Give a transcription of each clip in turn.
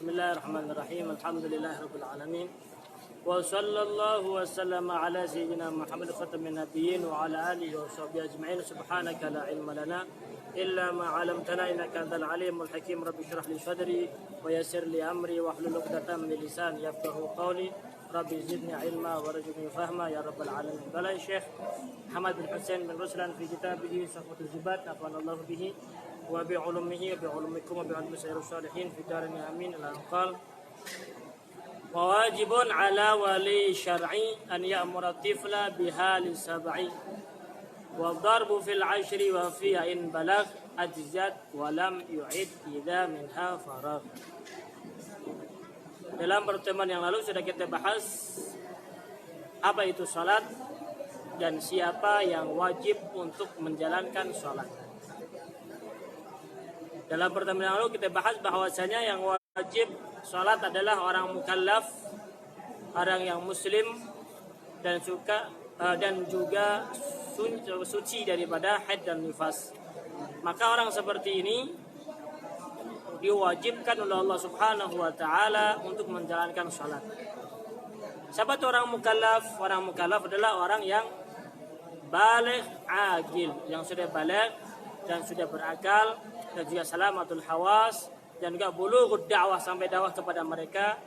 Bismillahirrahmanirrahim. Alhamdulillahirabbil alamin. Wa sallallahu wa sallama ala sayyidina Muhammad khatamin nabiyyin wa ala alihi wa sahbihi ajma'in. Subhanaka la ilma lana illa ma 'allamtana innaka antal alimul hakim. Rabbi shrah li sadri wa yassir li amri wa hlul 'uqdatam min lisani yafqahu qawli. Rabbi zidni ilma warzuqni fahma ya rabbal alamin. Qala Syekh Muhammad bin Husain bin Ruslan fi kitabih Safwatul Zubat nafa'anallahu bihi wa bi ulumihi wa bi ulumikum wa bi ulumi sayyidus salihin fi darin amin. Al-qal wa wajibun ala wali syar'i an ya'mura tifla bihali sab'i wa darbu fil 'ashri wa fiha in balagh ajzat wa lam yu'id idza minha faragh. Dalam pertemuan yang lalu sudah kita bahas apa itu salat dan siapa yang wajib untuk menjalankan salat. Dalam pertemuan yang lalu kita bahas bahwasanya yang wajib salat adalah orang mukallaf, orang yang muslim dan juga suci daripada haid dan nifas. Maka orang seperti ini diwajibkan oleh Allah Subhanahu wa taala untuk menjalankan salat. Siapa itu orang mukallaf? Orang mukallaf adalah orang yang baligh agil, yang sudah baligh dan sudah berakal dan juga salamatul hawas dan juga bulughud da'wah, sampai dakwah kepada mereka.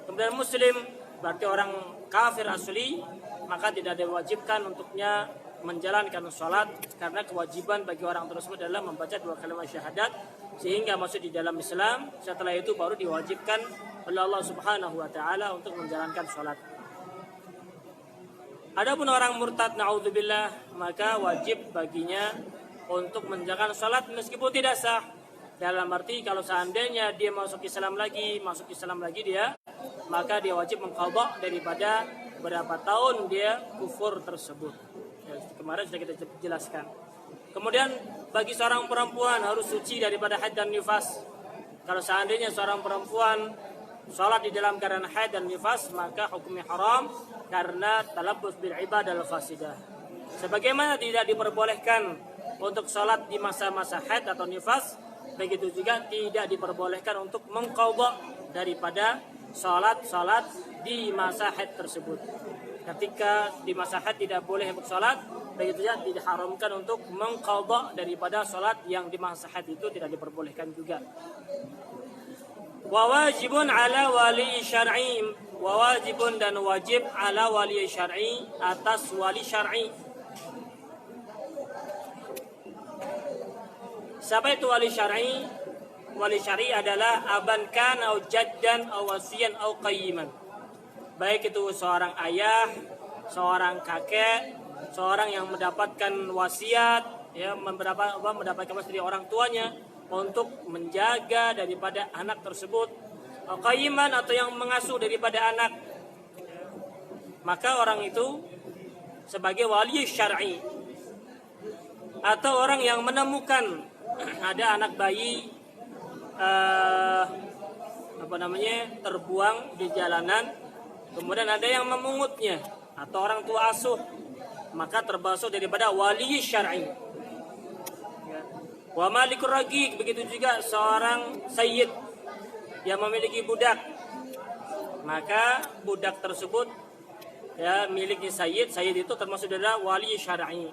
Kemudian muslim berarti orang kafir asli, maka tidak diwajibkan untuknya menjalankan salat karena kewajiban bagi orang tersebut adalah membaca dua kalimat syahadat sehingga masuk di dalam Islam. Setelah itu baru diwajibkan oleh Allah Subhanahu wa taala untuk menjalankan salat. Adapun orang murtad naudzubillah, maka wajib baginya untuk menjalankan salat meskipun tidak sah. Dalam arti kalau seandainya dia masuk Islam lagi dia, maka dia wajib mengqadha daripada berapa tahun dia kufur tersebut. Ya, kemarin sudah kita jelaskan. Kemudian bagi seorang perempuan harus suci daripada haid dan nifas. Kalau seandainya seorang perempuan salat di dalam keadaan haid dan nifas, maka hukumnya haram karena talabbus bil ibadah al-fasidah. Sebagaimana tidak diperbolehkan untuk salat di masa-masa haid atau nifas, begitu juga tidak diperbolehkan untuk mengqadha daripada salat di masa haid tersebut. Ketika di masa haid tidak boleh untuk salat, begitu juga tidak diharamkan untuk mengqadha daripada salat yang di masa haid itu tidak diperbolehkan juga. Wa wajibun ala wali syar'i, wa wajibun dan wajib ala wali syar'i, atas wali syar'i. Siapa itu wali syar'i? Wali syar'i adalah aban kana au jaddan au wasiyan au qayyiman. Baik itu seorang ayah, seorang kakek, seorang yang mendapatkan wasiat, ya, mendapatkan wasiat dari orang tuanya untuk menjaga daripada anak tersebut, au qayyiman atau yang mengasuh daripada anak. Maka orang itu sebagai wali syar'i. Atau orang yang menemukan ada anak bayi terbuang di jalanan, kemudian ada yang memungutnya atau orang tua asuh, maka termasuk daripada wali syar'i. Wa malikur raqiq, begitu juga seorang sayyid yang memiliki budak, maka budak tersebut ya miliknya sayyid itu termasuk adalah wali syar'i.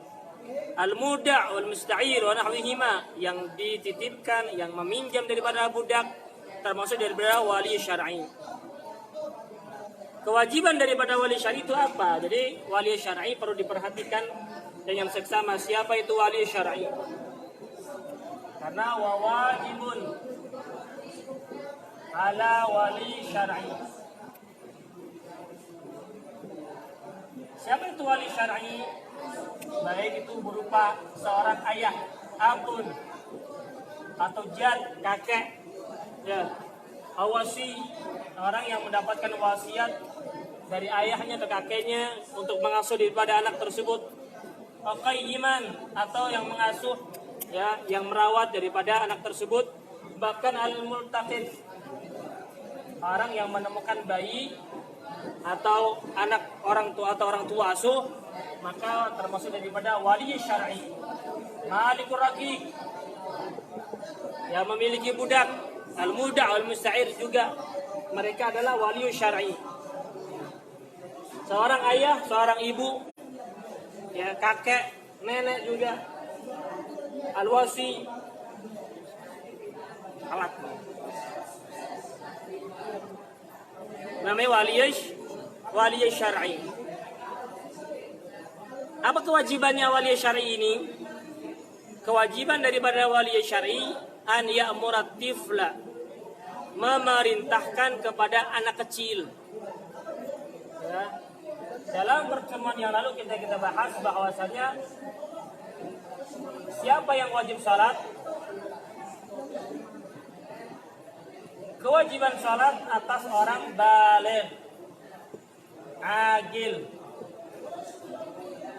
Al-muda' wal musta'ir wa nahwihima, yang dititipkan, yang meminjam daripada budak, termasuk daripada wali syar'i. Kewajiban daripada wali syar'i itu apa? Jadi wali syar'i perlu diperhatikan dengan seksama. Siapa itu wali syar'i? Karena wajibun ala wali syar'i. Siapa itu wali syar'i? Baik itu berupa seorang ayah, abun, atau jad, kakek, ya, awasi, orang yang mendapatkan wasiat dari ayahnya atau kakeknya untuk mengasuh daripada anak tersebut, qayyiman, atau yang mengasuh, ya, yang merawat daripada anak tersebut, bahkan al-multaqid, orang yang menemukan bayi atau anak orang tua asuh, maka termasuk daripada wali syar'i. Malikur raqiq, yang memiliki budak, Al-muda' wal musta'ir juga mereka adalah wali syar'i. Seorang ayah, seorang ibu, ya kakek, nenek juga. Al-wasi, alat. Namanya wali syar'i. Apa kewajibannya wali syar'i ini? Kewajiban daripada wali syar'i an ya'murat tifla, memerintahkan kepada anak kecil. Ya. Dalam pertemuan yang lalu kita bahas bahwasanya siapa yang wajib salat? Kewajiban salat atas orang baligh, agil,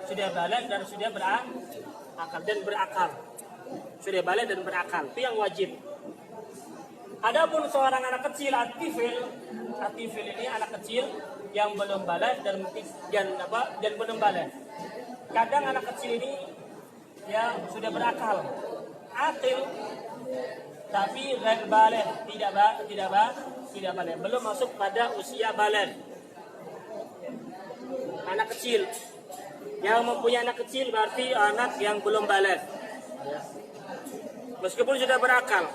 sudah baligh dan sudah berakal. Sudah baligh dan berakal, itu yang wajib. Adapun seorang anak kecil, atifil ini anak kecil yang belum baligh dan belum baligh. Kadang anak kecil ini ya sudah berakal, akil, tapi ghair baligh, tidak baligh, belum masuk pada usia baligh. Anak kecil yang mempunyai anak kecil berarti anak yang belum baligh, meskipun sudah berakal.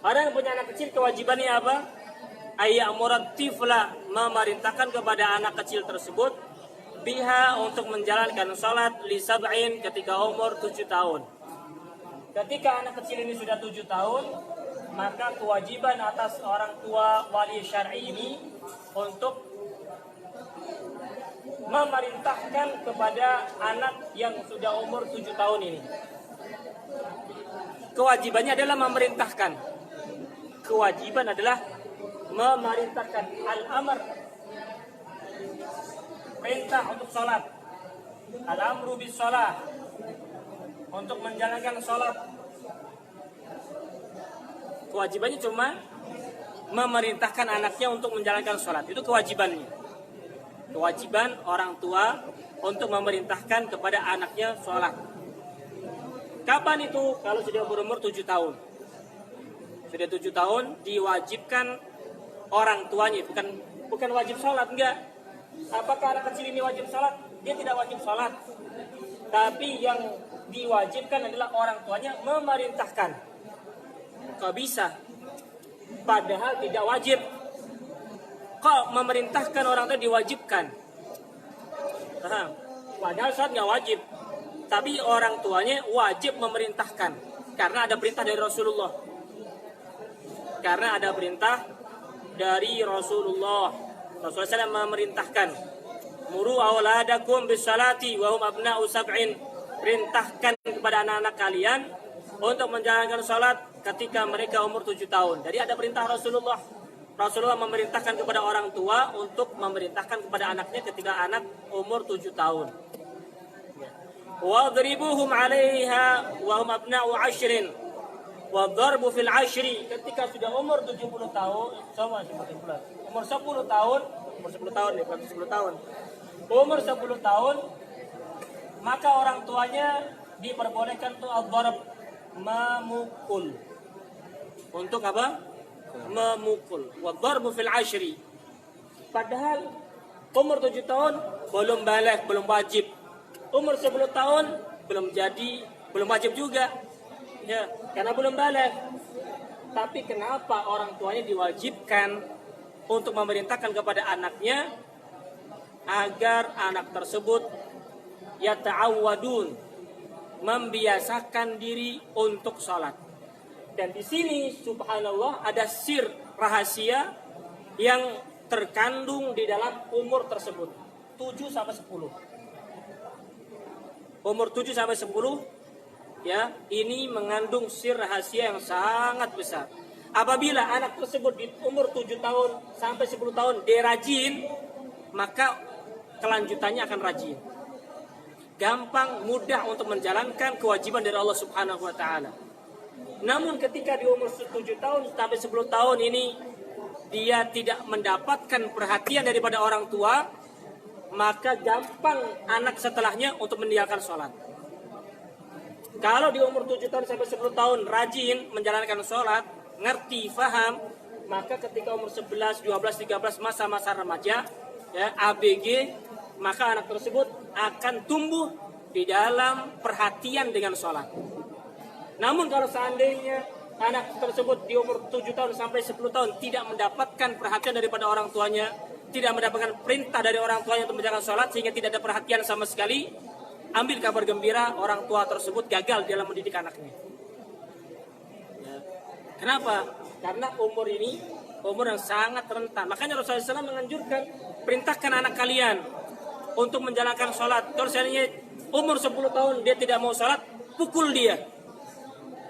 Orang yang punya anak kecil kewajibannya apa? Ayya'murat tifla, memerintahkan kepada anak kecil tersebut biha, untuk menjalankan salat li sab'in, ketika umur 7 tahun. Ketika anak kecil ini sudah 7 tahun, maka kewajiban atas orang tua wali syar'i ini untuk memerintahkan kepada anak yang sudah umur 7 tahun ini. Kewajibannya adalah memerintahkan. Kewajiban adalah memerintahkan, al-amr, perintah untuk sholat, al-amru bis sholat, untuk menjalankan sholat. Kewajibannya cuma memerintahkan anaknya untuk menjalankan sholat, itu kewajibannya. Kewajiban orang tua untuk memerintahkan kepada anaknya sholat. Kapan itu? Kalau sudah berumur 7 tahun. Sudah 7 tahun diwajibkan orang tuanya, bukan wajib sholat, enggak. Apakah anak kecil ini wajib sholat? Dia tidak wajib sholat, tapi yang diwajibkan adalah orang tuanya memerintahkan. Kok bisa? Padahal tidak wajib. Kok memerintahkan orang tua diwajibkan? Padahal sholat nggak wajib, tapi orang tuanya wajib memerintahkan karena ada perintah dari Rasulullah. Karena ada perintah dari Rasulullah SAW memerintahkan, muru awladakum bisalati wa hum abna'u sab'in, perintahkan kepada anak-anak kalian untuk menjalankan salat ketika mereka umur 7 tahun. Jadi ada perintah Rasulullah. Rasulullah memerintahkan kepada orang tua untuk memerintahkan kepada anaknya ketika anak umur 7 tahun. Wadribuhum 'alaiha wa hum abna'u 'ashrin. Wadharbu fil 'ashri, ketika sudah umur 70 tahun, umur 10 tahun, bukan 10 tahun. Umur 10 tahun, maka orang tuanya diperbolehkan untuk ad-dharb, memukul. Untuk apa? Memukul. Wadharbu fil 'ashri. Padahal umur 7 tahun belum baligh, belum wajib. Umur 10 tahun belum wajib juga. Ya, karena belum baligh. Tapi kenapa orang tuanya diwajibkan untuk memerintahkan kepada anaknya agar anak tersebut yata'awwadun, membiasakan diri untuk sholat. Dan di sini subhanallah ada sir rahasia yang terkandung di dalam umur tersebut, 7 sampai 10. Umur 7 sampai 10 ya, ini mengandung sir rahasia yang sangat besar. Apabila anak tersebut di umur 7 tahun sampai 10 tahun dia rajin, maka kelanjutannya akan rajin. Gampang, mudah untuk menjalankan kewajiban dari Allah Subhanahu wa taala. Namun ketika di umur 7 tahun sampai 10 tahun ini dia tidak mendapatkan perhatian daripada orang tua, maka gampang anak setelahnya untuk meninggalkan sholat. Kalau di umur 7 tahun sampai 10 tahun rajin menjalankan sholat, ngerti, faham, maka ketika umur 11, 12, 13 masa-masa remaja, ya, ABG, maka anak tersebut akan tumbuh di dalam perhatian dengan sholat. Namun kalau seandainya anak tersebut di umur 7 tahun sampai 10 tahun tidak mendapatkan perhatian daripada orang tuanya, tidak mendapatkan perintah dari orang tuanya untuk menjalankan sholat, sehingga tidak ada perhatian sama sekali, ambil kabar gembira, orang tua tersebut gagal dalam mendidik anaknya. Ya. Kenapa? Karena umur ini umur yang sangat rentan. Makanya Rasulullah SAW menganjurkan, perintahkan anak kalian untuk menjalankan sholat. Kalau seandainya umur 10 tahun dia tidak mau sholat, pukul dia.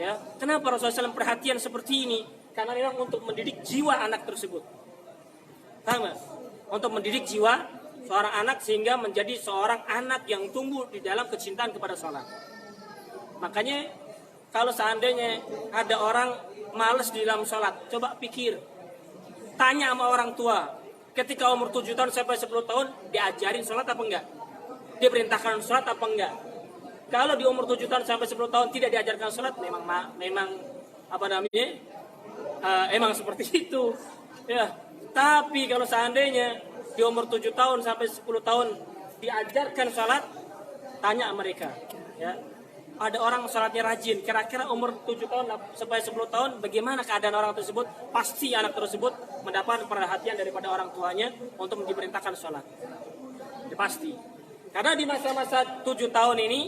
Ya. Kenapa Rasulullah SAW perhatian seperti ini? Karena memang untuk mendidik jiwa anak tersebut. Paham gak? Untuk mendidik jiwa seorang anak sehingga menjadi seorang anak yang tumbuh di dalam kecintaan kepada sholat. Makanya kalau seandainya ada orang malas di dalam sholat, coba pikir, tanya sama orang tua, ketika umur 7 tahun sampai 10 tahun diajarin sholat apa enggak? Diperintahkan sholat apa enggak? Kalau di umur 7 tahun sampai 10 tahun tidak diajarkan sholat, memang apa namanya? Emang seperti itu. Ya. Tapi kalau seandainya di umur 7 tahun sampai 10 tahun diajarkan sholat, tanya mereka, ya. Ada orang sholatnya rajin, kira-kira umur 7 tahun sampai 10 tahun bagaimana keadaan orang tersebut? Pasti anak tersebut mendapat perhatian daripada orang tuanya untuk diperintahkan sholat. Ya, pasti. Karena di masa-masa 7 tahun ini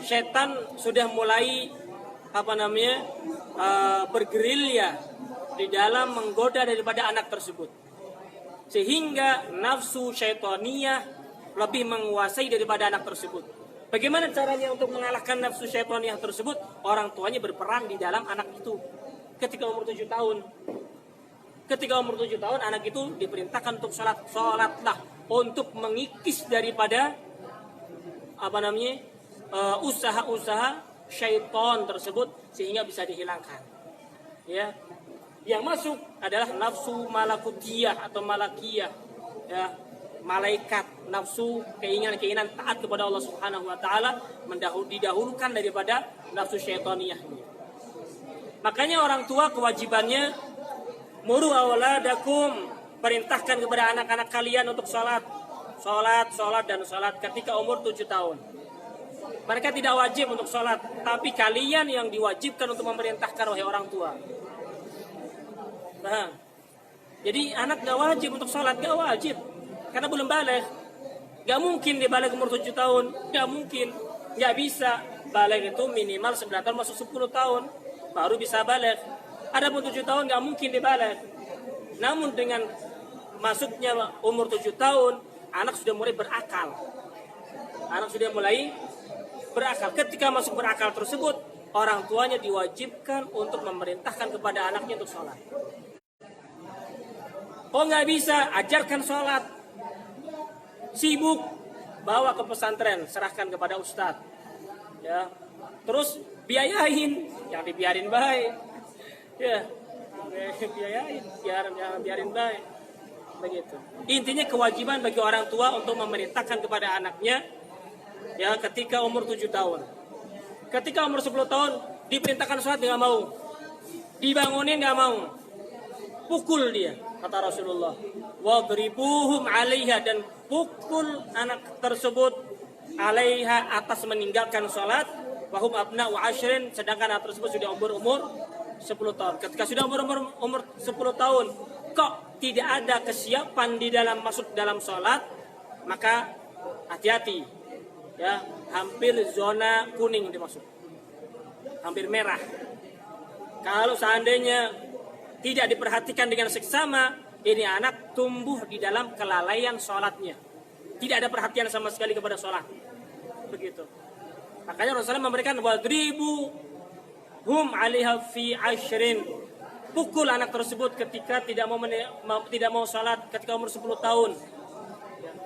setan sudah mulai bergerilya di dalam menggoda daripada anak tersebut. Sehingga nafsu syaitaniyah lebih menguasai daripada anak tersebut. Bagaimana caranya untuk mengalahkan nafsu syaitaniyah tersebut? Orang tuanya berperan di dalam anak itu. Ketika umur 7 tahun. Ketika umur 7 tahun anak itu diperintahkan untuk sholat. Sholatlah untuk mengikis daripada usaha-usaha syaitan tersebut sehingga bisa dihilangkan. Ya. Yang masuk adalah nafsu malakutiyah atau malakiyah, ya, malaikat, nafsu keinginan-keinginan taat kepada Allah Subhanahu wa taala didahulukan daripada nafsu syaitaniyah. Makanya orang tua kewajibannya muru awladakum, perintahkan kepada anak-anak kalian untuk sholat ketika umur 7 tahun. Mereka tidak wajib untuk sholat, tapi kalian yang diwajibkan untuk memerintahkan, wahai orang tua. Nah, jadi anak gak wajib untuk sholat, gak wajib, karena belum balik. Gak mungkin dia balik umur 7 tahun, gak mungkin, gak bisa. Balik itu minimal 9 tahun masuk 10 tahun, baru bisa balik. Adapun 7 tahun gak mungkin dia balik. Namun dengan masuknya umur 7 tahun, anak sudah mulai berakal. Ketika masuk berakal tersebut, orang tuanya diwajibkan untuk memerintahkan kepada anaknya untuk sholat. Oh nggak bisa, ajarkan sholat. Sibuk, bawa ke pesantren, serahkan kepada ustadz. Ya, terus biayain, yang dibiarin baik. Ya, biarin baik. Begitu. Intinya kewajiban bagi orang tua untuk memerintahkan kepada anaknya, ya, ketika umur 7 tahun. Ketika umur 10 tahun diperintahkan sholat nggak mau, dibangunin nggak mau, pukul dia, kata Rasulullah. Wadribuhum 'alaiha, dan pukul anak tersebut 'alaiha, atas meninggalkan sholat. Wahum abna'u 'ashrin, sedangkan anak tersebut sudah umur 10 tahun. Ketika sudah umur 10 tahun kok tidak ada kesiapan di dalam masuk dalam sholat, maka hati-hati, ya, hampir zona kuning dimasuk, hampir merah. Kalau seandainya tidak diperhatikan dengan seksama, ini anak tumbuh di dalam kelalaian sholatnya, tidak ada perhatian sama sekali kepada sholat. Begitu. Makanya Rasulullah memberikan wadribu hum 'alaiha fi 'ashrin, pukul anak tersebut ketika tidak mau sholat ketika umur 10 tahun.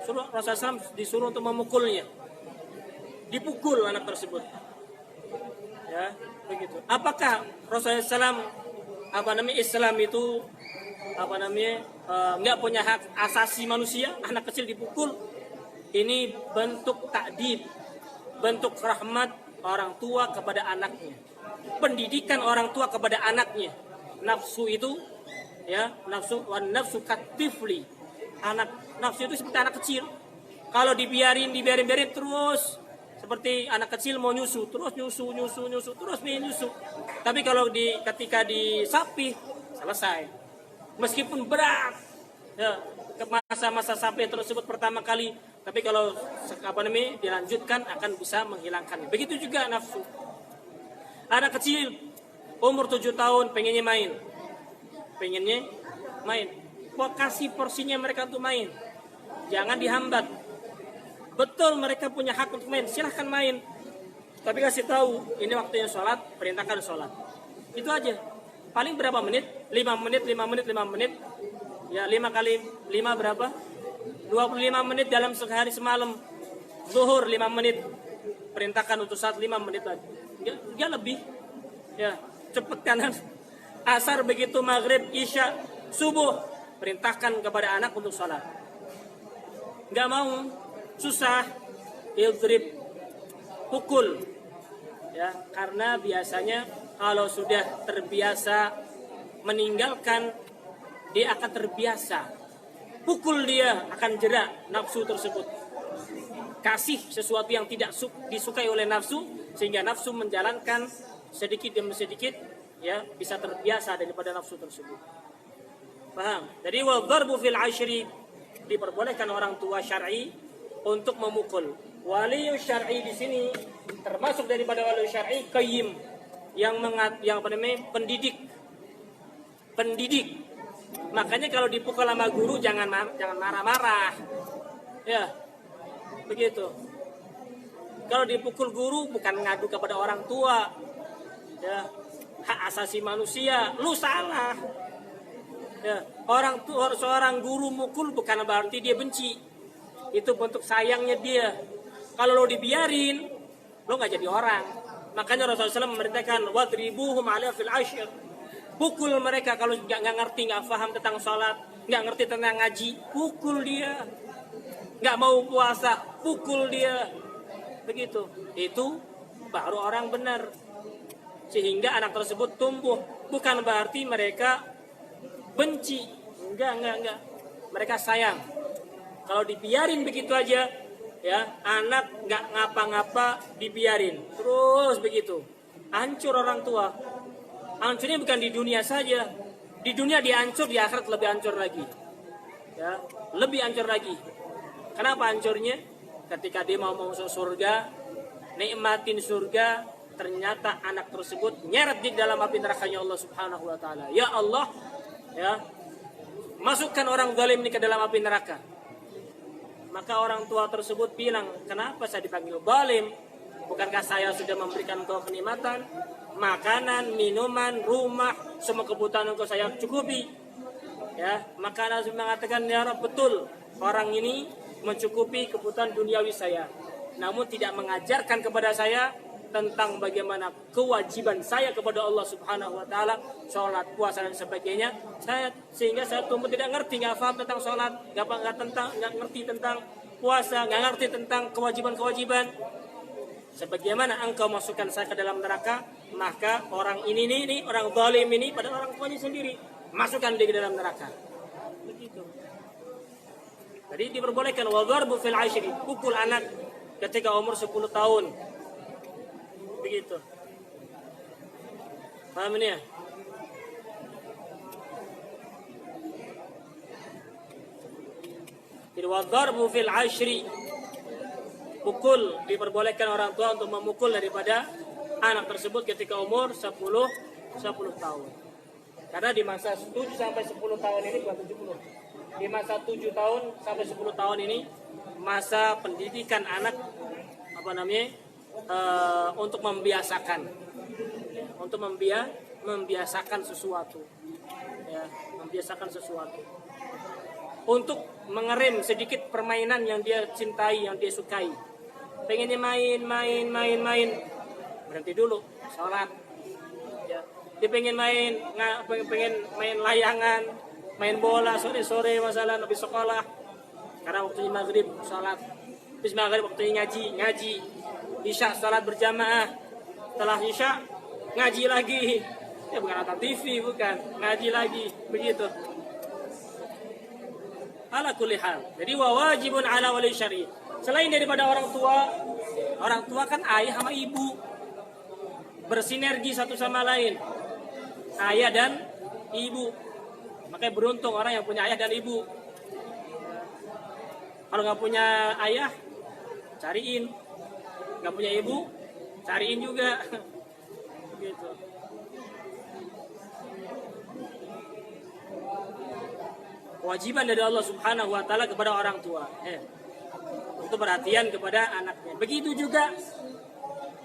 Rasulullah SAW disuruh untuk memukulnya, dipukul anak tersebut. Ya, begitu. Apakah Rasulullah SAW Islam itu nggak punya hak asasi manusia? Anak kecil dipukul, ini bentuk takdib, bentuk rahmat orang tua kepada anaknya. Pendidikan orang tua kepada anaknya. Nafsu itu ya, nafsu katifli. Nafsu itu seperti anak kecil. Kalau dibiarin terus seperti anak kecil mau nyusu, terus nyusu terus nyusu. Tapi kalau ketika disapih selesai. Meskipun berat ya, ke masa-masa sapih tersebut pertama kali, tapi kalau dilanjutkan akan bisa menghilangkannya. Begitu juga nafsu. Anak kecil umur 7 tahun pengennya main. Kasih porsinya mereka untuk main. Jangan dihambat. Betul mereka punya hak untuk main, silahkan main. Tapi kasih tahu, ini waktunya sholat, perintahkan sholat. Itu aja. Paling berapa menit? 5 menit. Ya 5 kali 5 berapa? 25 menit dalam sehari semalam. Zuhur 5 menit. Perintahkan untuk sholat 5 menit lagi. Ya lebih. Ya cepet kanan. Asar begitu, maghrib, isya, subuh. Perintahkan kepada anak untuk sholat. Nggak mau, susah, idrib, pukul. Ya, karena biasanya kalau sudah terbiasa meninggalkan, dia akan terbiasa. Pukul dia akan jerak nafsu tersebut. Kasih sesuatu yang tidak disukai oleh nafsu, sehingga nafsu menjalankan sedikit demi sedikit, ya bisa terbiasa daripada nafsu tersebut. Paham? Jadi wadharbu fil ashri, diperbolehkan orang tua syar'i untuk memukul. Wali syar'i di sini termasuk daripada wali syar'i qayyim, yang pendidik. Makanya kalau dipukul sama guru jangan marah-marah. Ya. Begitu. Kalau dipukul guru bukan ngadu kepada orang tua. Ya. Hak asasi manusia, lu salah. Ya, seorang guru mukul bukan berarti dia benci. Itu bentuk sayangnya dia. Kalau lo dibiarin, lo nggak jadi orang. Makanya Rasulullah SAW memerintahkan wadribuhum 'alaiha fil ashr. Pukul mereka kalau nggak ngerti, nggak paham tentang sholat, nggak ngerti tentang ngaji, pukul dia. Nggak mau puasa, pukul dia. Begitu. Itu baru orang benar. Sehingga anak tersebut tumbuh. Bukan berarti mereka benci, enggak. Mereka sayang. Kalau dibiarin begitu aja, ya anak nggak ngapa-ngapa dibiarin, terus begitu, hancur orang tua. Hancurnya bukan di dunia saja, di dunia dia hancur, di akhirat lebih hancur lagi. Ya, lebih hancur lagi. Kenapa hancurnya? Ketika dia mau masuk surga, nikmatin surga, ternyata anak tersebut nyeret di dalam api nerakanya Allah Subhanahu wa taala. Ya Allah, ya, masukkan orang zalim ini ke dalam api neraka. Maka orang tua tersebut bilang, kenapa saya dipanggil zalim? Bukankah saya sudah memberikan engkau kenikmatan, makanan, minuman, rumah, semua kebutuhan engkau saya cukupi? Ya, maka Nabi mengatakan, ya Rabb, betul, orang ini mencukupi kebutuhan duniawi saya, namun tidak mengajarkan kepada saya tentang bagaimana kewajiban saya kepada Allah Subhanahu wa taala, sholat, puasa dan sebagainya. Sehingga saya tumbuh tidak ngerti, nggak paham tentang sholat, nggak ngerti tentang puasa, nggak ngerti tentang kewajiban-kewajiban. Sebagaimana engkau masukkan saya ke dalam neraka, maka orang ini orang zalim ini pada orang tuanya sendiri, masukkan dia ke dalam neraka. Begitu. Jadi diperbolehkan wadharbu fil ashri, pukul anak ketika umur 10 tahun. Begitu. Paham ini ya? Jadi wadharbu fil ashri, pukul, diperbolehkan orang tua untuk memukul daripada anak tersebut ketika umur 10 tahun. Karena di masa 7 sampai 10 tahun ini bukan 70. Di masa 7 tahun sampai 10 tahun ini masa pendidikan anak untuk membiasakan, membiasakan sesuatu, ya, membiasakan sesuatu, untuk mengerem sedikit permainan yang dia cintai, yang dia sukai. Pengennya main, berhenti dulu, sholat. Ya. Dia pengen main layangan, main bola sore masalah habis sekolah. Karena waktunya maghrib sholat, habis maghrib waktunya ngaji, isya sholat berjamaah. setelah isya ngaji lagi. Ya bukan nonton TV, bukan, ngaji lagi, begitu. Ala kulli hal. Jadi wajibun ala wali syar'i. Selain daripada orang tua kan ayah sama ibu bersinergi satu sama lain. Ayah dan ibu. Makanya beruntung orang yang punya ayah dan ibu. Kalau nggak punya ayah, cariin. Nggak punya ibu, cariin juga. Gitu. Kewajiban dari Allah Subhanahu wa taala kepada orang tua. Untuk perhatian kepada anaknya. Begitu juga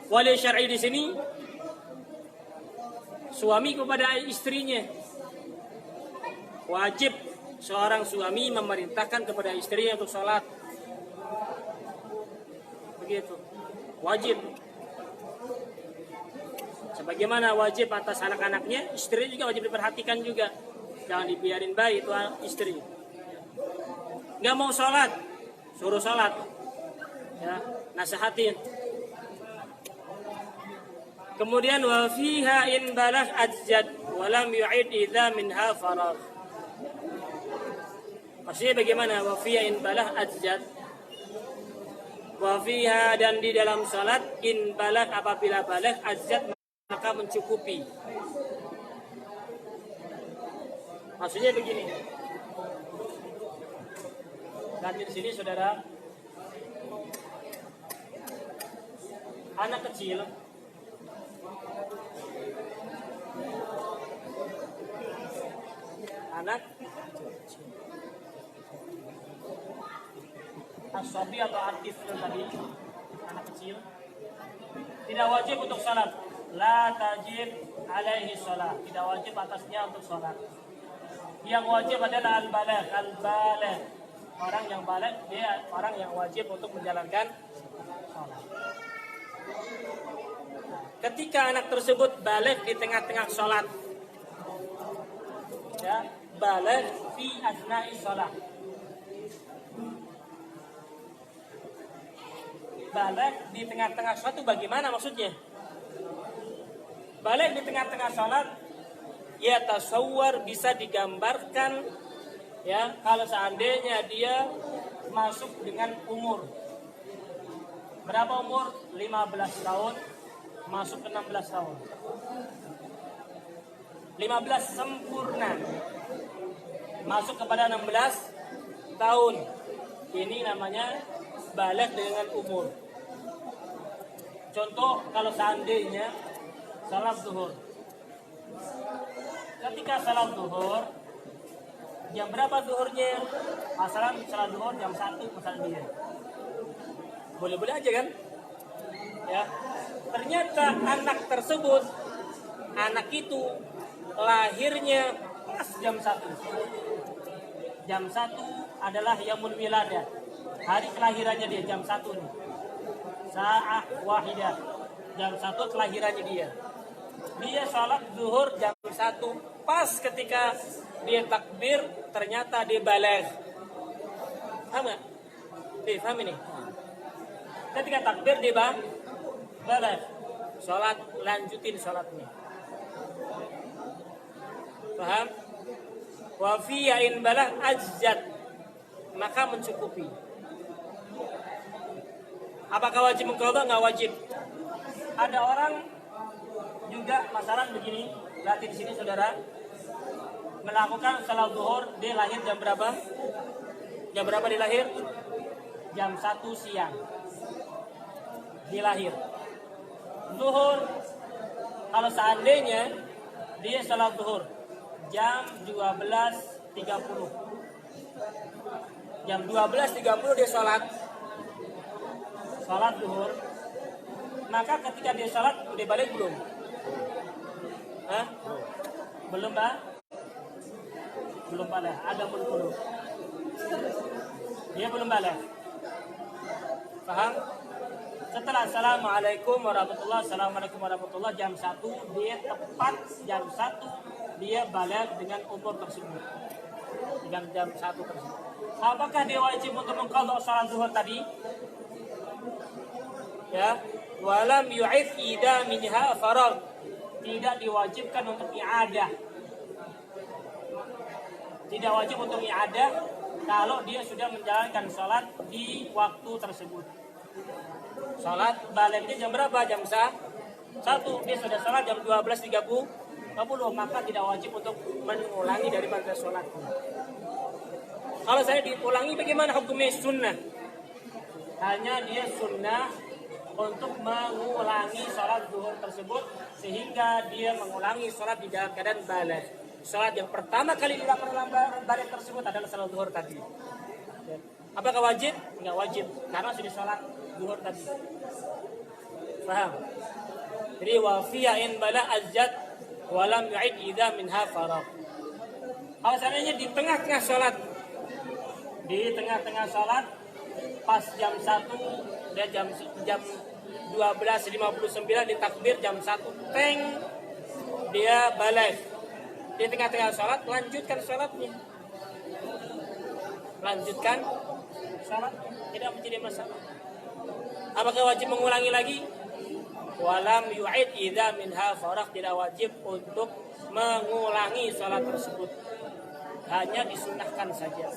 wali syar'i di sini suami kepada istrinya. Wajib seorang suami memerintahkan kepada istrinya untuk sholat. Begitu. Wajib. Sebagaimana wajib atas anak-anaknya, istri juga wajib diperhatikan juga. Jangan dibiarin bayi itu istri. Nggak mau sholat, suruh sholat. Ya, nasihatin. Kemudian wa fiha in balah ajjad wa lam yu'id idza minha faragh. Maksudnya bagaimana? Wa fiha in balah ajjad. Wa fiha dan di dalam salat in balah apabila balah ajjad maka mencukupi. Maksudnya begini. Dan di sini saudara, anak kecil asabi atau aktif tadi, anak kecil tidak wajib untuk salat. La tajib alaihi salat, tidak wajib atasnya untuk salat. Yang wajib adalah al-baligh. Orang yang baligh, dia orang yang wajib untuk menjalankan salat. Ketika anak tersebut baligh di tengah-tengah salat, ya, baligh fi asna'i salat. Baligh di tengah-tengah salat itu bagaimana maksudnya? Baligh di tengah-tengah salat, ya tasawwar, bisa digambarkan, ya, kalau seandainya dia masuk dengan umur berapa umur? 15 tahun masuk ke 16 tahun. 15 sempurna masuk kepada 16 tahun. Ini namanya baligh dengan umur. Contoh, kalau seandainya salat zuhur. Ketika salat zuhur, jam berapa zuhurnya? Masalah salat zuhur jam 1 misalnya. Boleh-boleh aja kan? Ya. Ternyata anak tersebut, anak itu lahirnya pas jam 1. Jam 1 adalah yaumul wiladah. Hari kelahirannya dia jam 1 nih. Sa'ah wahidah. Jam 1 kelahirannya dia. Dia salat zuhur jam 1. Pas ketika dia takbir, ternyata dia baligh. Paham gak? Paham ini? Ketika takbir dia baligh. Salat, lanjutin salatnya. Paham? Wa fi in balah ajjad, maka mencukupi. Apakah wajib mengqadha? Enggak wajib. Ada orang juga masalah begini, lihat di sini saudara, melakukan salat zuhur, dia lahir jam berapa? Jam berapa dia lahir? Jam 1 siang. Dia lahir. Zuhur, kalau seandainya dia salat zuhur jam 12.30. Jam 12.30 dia salat zuhur. Maka ketika dia salat udah balik belum? Hah? Belum, Pak? Belum balik. Ada belum. Dia belum balik. Paham? Setelah assalamualaikum warahmatullahi jam 1, dia tepat jam 1 dia balik dengan umur tersebut. Dengan jam 1 tersebut. Apakah dia wajib untuk mengqadha salat zuhur tadi? Ya, walam yu'id idza minha faragh, tidak diwajibkan untuk i'adah. Tidak wajib untuk i'adah kalau dia sudah menjalankan sholat di waktu tersebut. Sholat balignya jam berapa? Jam 1. Dia sudah sholat jam 12.30, maka tidak wajib untuk mengulangi daripada sholat. Kalau saya diulangi, bagaimana hukumnya? Sunnah. Hanya dia sunnah untuk mengulangi sholat zuhur tersebut, sehingga dia mengulangi sholat di dalam keadaan baligh. Sholat yang pertama kali dilakukan dalam baligh tersebut adalah sholat zuhur tadi. Apakah wajib? Enggak wajib, karena sudah sholat zuhur tadi. Paham? Jadi wa fiya in bala azjad walam yu'id idza minha faragh. Kalau seandainya di tengah-tengah sholat, pas jam 1 dan jam 12.59 ditakbir jam 1 teng dia baligh. Di tengah-tengah sholat, lanjutkan sholatnya. Tidak menjadi masalah. Apakah wajib mengulangi lagi? Walam yu'id idza minha faragh, tidak wajib untuk mengulangi sholat tersebut. Hanya disunnahkan saja.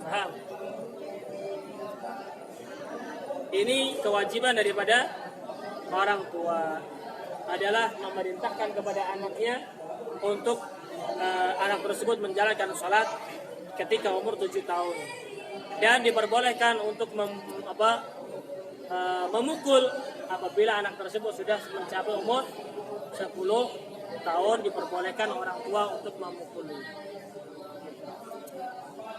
Paham? Ini kewajiban daripada orang tua adalah memerintahkan kepada anaknya untuk anak tersebut menjalankan sholat ketika umur 7 tahun, dan diperbolehkan untuk memukul apabila anak tersebut sudah mencapai umur 10 tahun, diperbolehkan orang tua untuk memukul.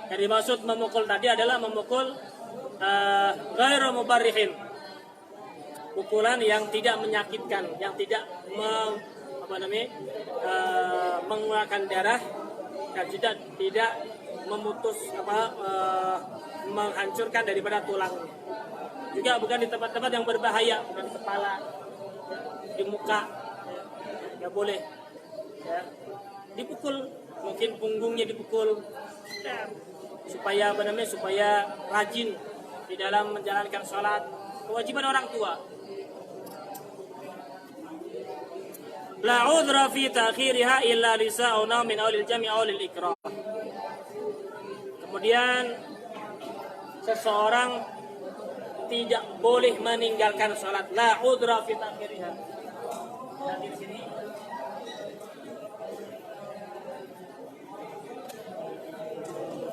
Yang dimaksud memukul tadi adalah memukul ghairu mubarrihin, pukulan yang tidak menyakitkan, yang tidak mengeluarkan darah, dan tidak memutus menghancurkan daripada tulangnya. Juga bukan di tempat-tempat yang berbahaya, bukan di kepala, di muka, ya boleh. Ya. Dipukul, mungkin punggungnya dipukul, ya, supaya rajin di dalam menjalankan sholat. Kewajiban orang tua. La udhra fi ta'khiriha illa lisa'u min awlil jami' awlil ikrah. Kemudian seseorang tidak boleh meninggalkan sholat. La udhra fi ta'khiriha. Dan di sini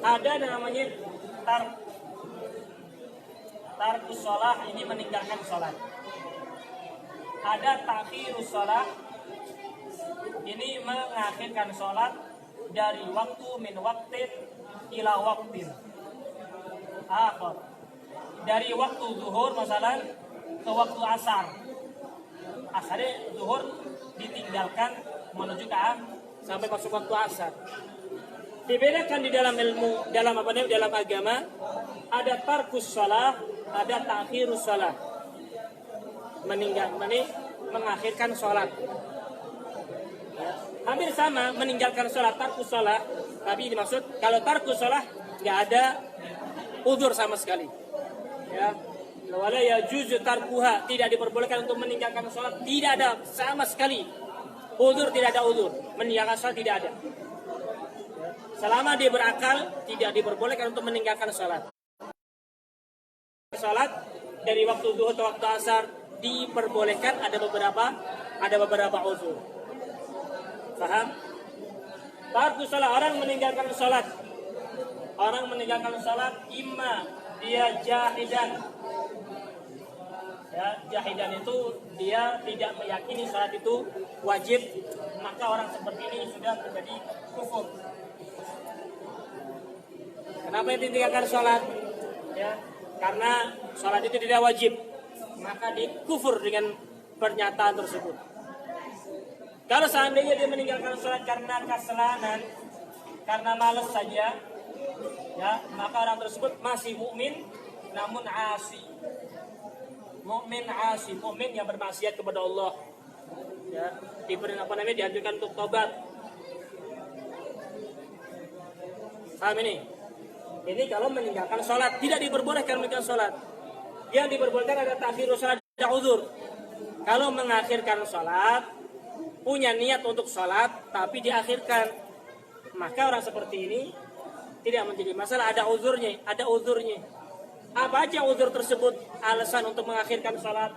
ada namanya tarkus sholat, ini meninggalkan sholat. Ada ta'khirus sholat, ini mengakhirkan sholat dari waktu min waktin ila waktin akhir, dari waktu zuhur masalah ke waktu asar. Asarnya zuhur ditinggalkan menuju ke sampai masuk waktu asar. Dibedakan di dalam ilmu, dalam agama, ada tarkus shalah, ada ta'khirus shalah. Mengakhirkan sholat. Ya. Hampir sama, meninggalkan sholat, tarkus shalah, tapi dimaksud kalau tarkus shalah nggak ada udzur sama sekali. Ya. Wala yajuzu tarkuha, tidak diperbolehkan untuk meninggalkan sholat, tidak ada sama sekali. Udzur, tidak ada udzur. Meninggalkan sholat tidak ada. Selama dia berakal, tidak diperbolehkan untuk meninggalkan sholat. Sholat dari waktu zuhur ke waktu asar diperbolehkan, ada beberapa uzur. Paham? Tarkus sholat, orang meninggalkan sholat. Orang meninggalkan sholat, imma dia jahidan. Ya, jahidan itu dia tidak meyakini sholat itu wajib, maka orang seperti ini sudah terjadi kufur. Kenapa ditinggalkan sholat? Ya, karena sholat itu tidak wajib, maka dikufur dengan pernyataan tersebut. Kalau seandainya dia meninggalkan sholat karena kasalanan, karena malas saja, ya, maka orang tersebut masih mukmin, namun asi. Mukmin yang bermaksiat kepada Allah. Ya, dianjurkan untuk tobat. Paham ini? Ini kalau meninggalkan sholat, tidak diperbolehkan meninggalkan sholat. Yang diperbolehkan ada takhirus salat, ada uzur. Kalau mengakhirkan salat, punya niat untuk salat tapi diakhirkan, maka orang seperti ini tidak menjadi masalah, ada uzurnya, ada uzurnya. Apa aja uzur tersebut alasan untuk mengakhirkan salat?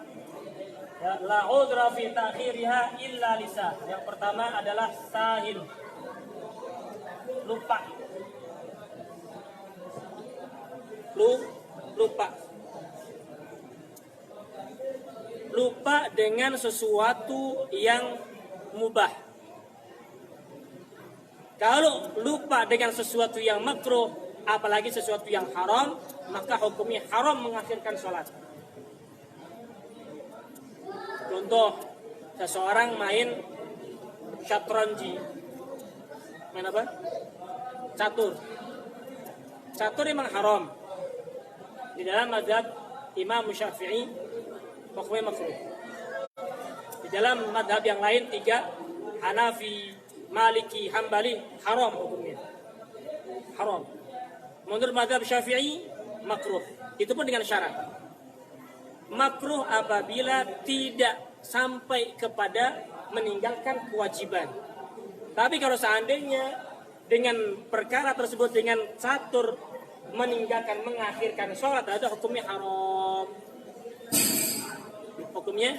Ya, la udra fi ta'khiriha illa lisa. Yang pertama adalah sahil, lupa. Lupa dengan sesuatu yang mubah. Kalau lupa dengan sesuatu yang makruh, apalagi sesuatu yang haram, maka hukumnya haram mengakhirkan sholat. Contoh, seseorang main syatranji. Main apa? Catur. Catur memang haram. Di dalam mazhab Imam Syafi'i, hukumnya makruh. Di dalam mazhab yang lain 3, Hanafi, Maliki, Hambali, haram hukumnya. Haram. Menurut mazhab Syafi'i, makruh. Itu pun dengan syarat. Makruh apabila tidak sampai kepada meninggalkan kewajiban. Tapi kalau seandainya dengan perkara tersebut, dengan catur meninggalkan, mengakhirkan sholat, ada hukumnya haram. Hukumnya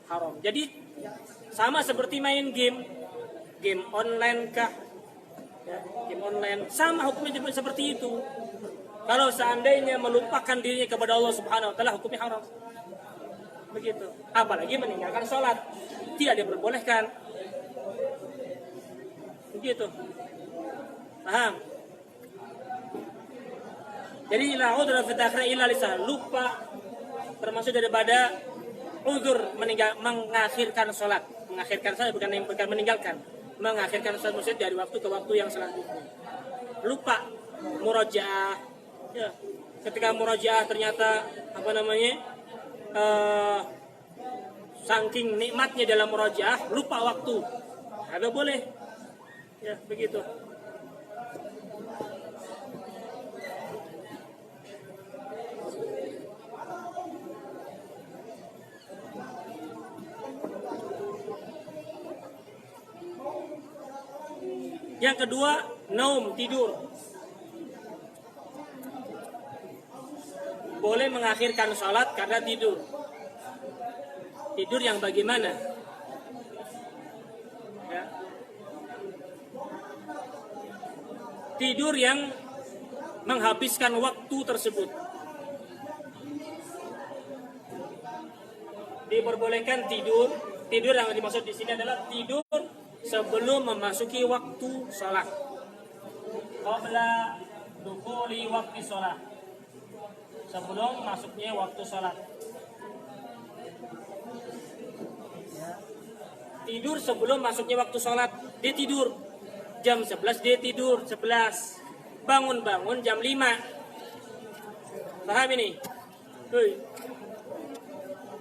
haram. Jadi sama seperti main game online kah? Ya, game online sama hukumnya seperti itu. Kalau seandainya melupakan dirinya kepada Allah Subhanahu wa taala, hukumnya haram. Begitu. Apalagi meninggalkan sholat, tidak diperbolehkan. Begitu. Paham? Jadi la udra fi ta'khir illa lisan, lupa termasuk daripada uzur mengakhirkan sholat. Mengakhirkan sholat bukan meninggalkan. Mengakhirkan sholat muslim dari waktu ke waktu yang selanjutnya. Lupa murajaah. Ya. Ketika murajaah ternyata saking nikmatnya dalam murajaah lupa waktu. Ada boleh. Ya, begitu. Yang kedua, naum, tidur. Boleh mengakhirkan sholat karena tidur. Tidur yang bagaimana? Ya. Tidur yang menghabiskan waktu tersebut. Diperbolehkan tidur yang dimaksud di sini adalah tidur sebelum memasuki waktu sholat. Qabla dukhuli waktu sholat. Sebelum masuknya waktu sholat. Ya. Tidur sebelum masuknya waktu sholat. Dia tidur jam 11, dia tidur 11. Bangun-bangun jam 5. Paham ini?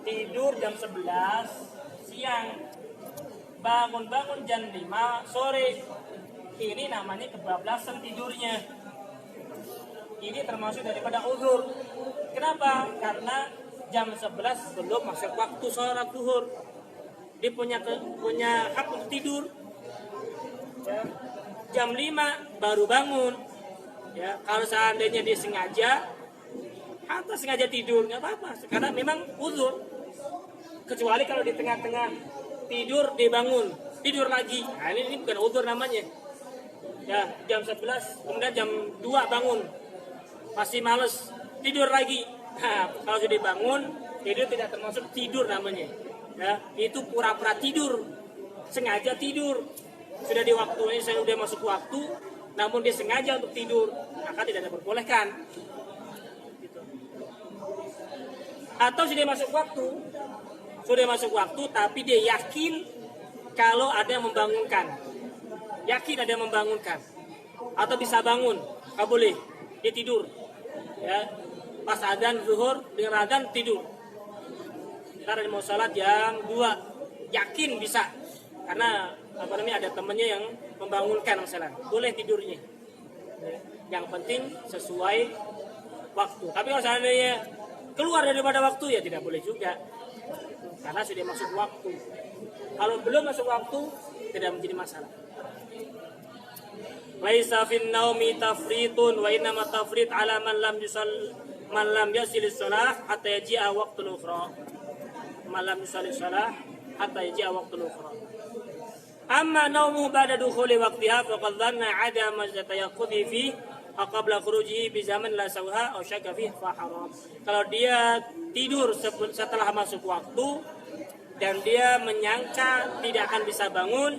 Tidur jam 11 siang. Bangun-bangun jam 5 sore. Ini namanya kebablasan tidurnya. Ini termasuk daripada uzur. Kenapa? Karena jam 11 belum masuk waktu sholat zuhur. Dia punya hak untuk tidur. Ya. Jam 5 baru bangun. Ya, kalau seandainya dia sengaja atau sengaja tidur, nggak apa-apa. Karena memang uzur. Kecuali kalau di tengah-tengah tidur dia bangun, tidur lagi. Nah, ini bukan uzur namanya. Ya, jam 11, kemudian jam 2 bangun. Masih males, tidur lagi. Nah, kalau sudah bangun, tidur tidak termasuk tidur namanya. Ya, itu pura-pura tidur, sengaja tidur. Sudah di waktunya, saya sudah masuk waktu, namun dia sengaja untuk tidur, maka tidak diperbolehkan. Gitu. Atau sudah masuk waktu, tapi dia yakin kalau ada yang membangunkan, atau bisa bangun, nggak boleh, dia tidur. Ya, pas adzan zuhur dengan adzan tidur. Karena mau sholat jam 2, yakin bisa, karena ada temannya yang membangunkan misalnya, boleh tidurnya. Yang penting sesuai waktu. Tapi kalau seandainya keluar daripada waktu ya tidak boleh juga, karena sudah masuk waktu. Kalau belum masuk waktu tidak menjadi masalah. Laisa fin naumi tafritun wa innama tafrit ala man lam yasil shalah hatta yaji'a waqtul ukhra. Man lam yasil shalah hatta yaji'a waqtul ukhra. Amma naumu ba'da dukhuli waqtiha faqad dhanna 'adama tayaqqudi fi qabla khurujihi bi zaman la sawha aw syakka fihi fa haram. Kalau dia tidur setelah masuk waktu dan dia menyangka tidak akan bisa bangun,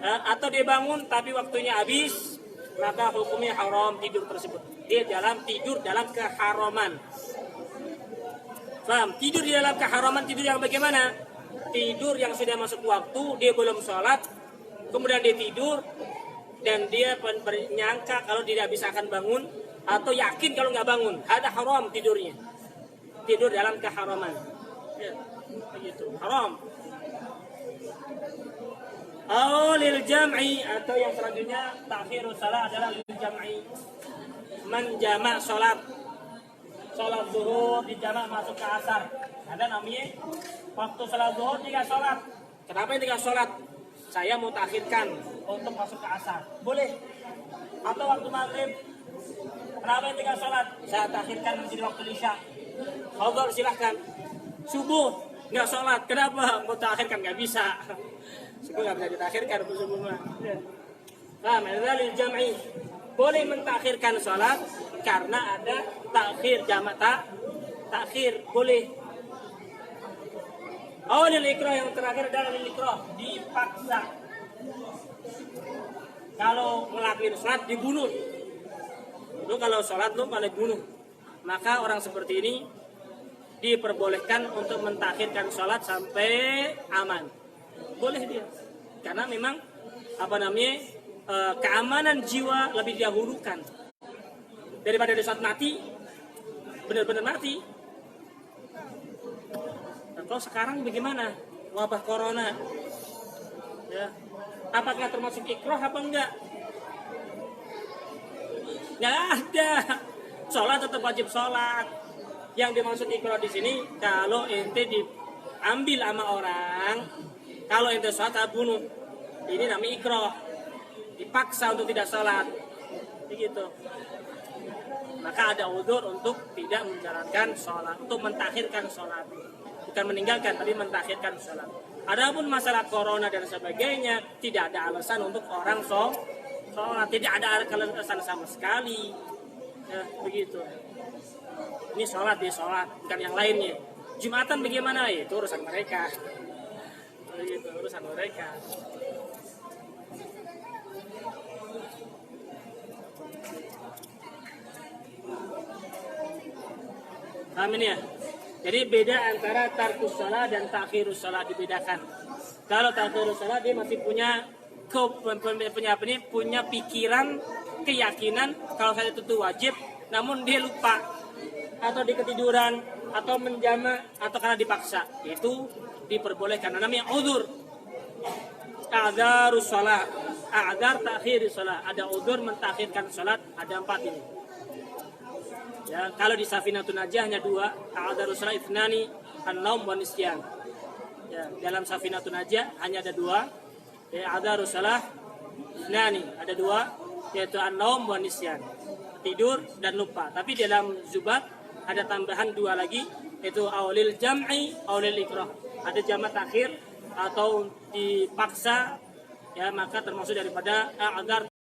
atau dia bangun tapi waktunya habis, maka hukumnya haram tidur tersebut. Dia tidur dalam keharaman. Paham? Tidur di dalam keharaman, tidur yang bagaimana? Tidur yang sudah masuk waktu, dia belum sholat, kemudian dia tidur dan dia menyangka kalau tidak bisa akan bangun, atau yakin kalau nggak bangun, ada haram tidurnya. Tidur dalam keharaman. Ya, begitu. Haram. Lil jam'i, atau yang selanjutnya ta'khirus salat adalah lil jam'i. Menjamak salat zuhur dijamak masuk ke asar. Ada namanya waktu salat zuhur tidak salat. Kenapa tidak salat? Saya mau takhirkan untuk masuk ke asar. Boleh. Atau waktu maghrib. Kenapa tidak salat? Saya takhirkan menjadi waktu isya. Fadhol, silahkan. Subuh nggak salat. Kenapa? Mau takhirkan nggak bisa. Subuh nggak bisa ditakhirkan subuh mah. Paham? Lil jam'i. Boleh mentakhirkan sholat karena ada takhir jamak takhir, boleh. Lil ikrah, yang terakhir adalah lil ikrah, dipaksa. Kalau ngelakuin sholat dibunuh. Lu kalau sholat lu paling bunuh. Maka orang seperti ini diperbolehkan untuk mentakhirkan sholat sampai aman. Boleh dia, karena memang keamanan jiwa lebih didahulukan daripada di saat mati, benar-benar mati. Nah, kalau sekarang bagaimana wabah corona? Ya, apakah termasuk ikrah apa enggak? Nggak ada. Sholat tetap wajib sholat. Yang dimaksud ikrah di sini kalau ente diambil sama orang, kalau ente sholat bunuh, ini namanya ikrah. Dipaksa untuk tidak sholat, begitu. Maka ada udzur untuk tidak menjalankan sholat, untuk mentakhirkan sholat, bukan meninggalkan tapi mentakhirkan sholat. Adapun masalah corona dan sebagainya, tidak ada alasan untuk orang sholat, tidak ada alasan sama sekali, ya, begitu. Ini sholat dia sholat, bukan yang lainnya. Jumatan bagaimana? Itu urusan mereka, begitu, urusan mereka. Amin ya. Jadi beda antara tarkus shalah dan takhirus shalah, dibedakan. Kalau takhirus shalah dia masih punya pikiran, keyakinan kalau saya itu wajib, namun dia lupa atau di ketiduran atau menjama atau karena dipaksa, itu diperbolehkan. Namanya udzur. A'dzarus shalah, a'dzar takhirus shalah. Ada udzur mentakhirkan salat, ada 4 ini. Ya, kalau di Safinatun Najah hanya 2, a'dzarus shalah ithnani, an-naum wa nisyan. Ya, dalam Safinatun Najah hanya ada 2, ya, a'dzarus shalah ithnani, ada 2, yaitu an-naum wa nisyan, tidur dan lupa. Tapi dalam Zubat ada tambahan 2 lagi, yaitu aulil jam'i, aulil ikrah. Ada jamak takhir atau dipaksa, ya, maka termasuk daripada a'dzar